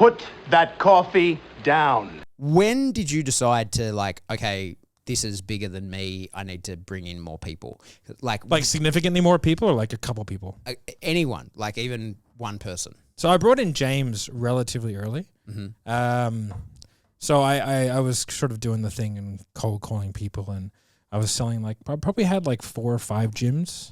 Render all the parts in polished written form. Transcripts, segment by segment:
Put that coffee down. When did you decide to like, okay, this is bigger than me, I need to bring in more people? Like significantly more people or like a couple people? Anyone, like even one person. So I brought in James relatively early. Mm-hmm. So I was sort of doing the thing and cold calling people, and I was selling like, I probably had like 4 or 5 gyms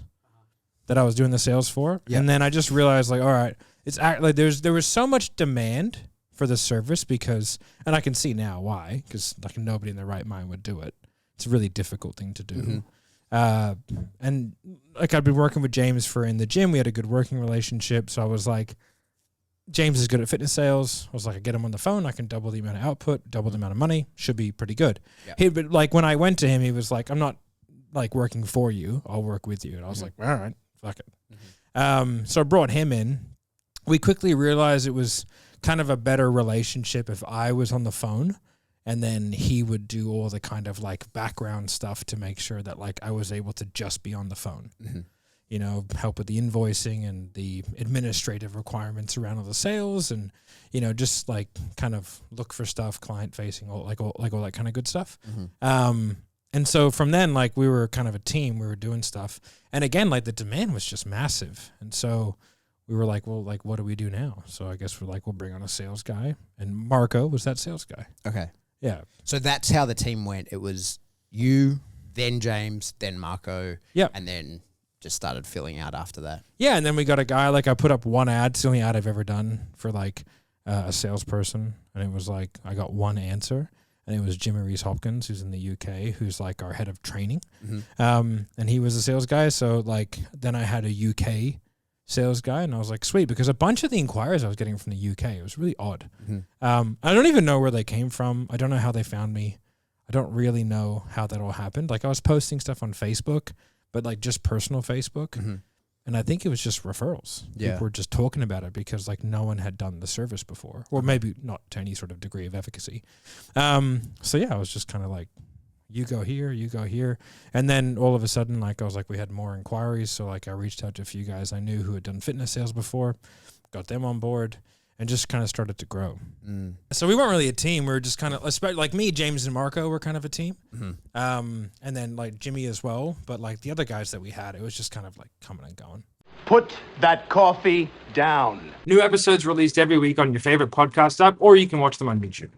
that I was doing the sales for. Yep. And then I just realized like, all right, it's like there was so much demand for the service because, and I can see now why, because like nobody in their right mind would do it. It's a really difficult thing to do. Mm-hmm. And like I'd been working with James in the gym. We had a good working relationship. So I was like, James is good at fitness sales. I was like, I get him on the phone. I can double the amount of output, double the amount of money. Should be pretty good. Yeah. But like when I went to him, he was like, I'm not like working for you. I'll work with you. And I was like, all right, fuck it. Mm-hmm. So I brought him in. We quickly realized it was kind of a better relationship if I was on the phone and then he would do all the kind of like background stuff to make sure that like I was able to just be on the phone, you know, help with the invoicing and the administrative requirements around all the sales and, you know, just like kind of look for stuff, client facing, all that kind of good stuff. And so from then, like we were kind of a team, we were doing stuff. And again, like the demand was just massive. And so we were like, well, like, what do we do now? So I guess we're like, we'll bring on a sales guy. And Marco was that sales guy. Okay. Yeah. So that's how the team went. It was you, then James, then Marco. Yep. And then just started filling out after that. Yeah. And then we got a guy, like I put up one ad. It's the only ad I've ever done for like a salesperson. And it was like, I got one answer. And it was Jimmy Reese Hopkins, who's in the UK, who's like our head of training. And he was a sales guy. So like, then I had a UK sales guy, and I was like, sweet, because a bunch of the inquiries I was getting from the UK, it was really odd. I don't even know where they came from. I don't know how they found me. I don't really know how that all happened. Like I was posting stuff on Facebook, but like just personal Facebook. And I think it was just referrals. Yeah. People were just talking about it because like no one had done the service before, or maybe not to any sort of degree of efficacy. So yeah, I was just kind of like, you go here. And then all of a sudden, like I was like, we had more inquiries. So like I reached out to a few guys I knew who had done fitness sales before, got them on board, and just kind of started to grow. So we weren't really a team. We were just kind of, like me, James and Marco were kind of a team. And then like Jimmy as well. But like the other guys that we had, it was just kind of like coming and going. Put that coffee down. New episodes released every week on your favorite podcast app, or you can watch them on YouTube.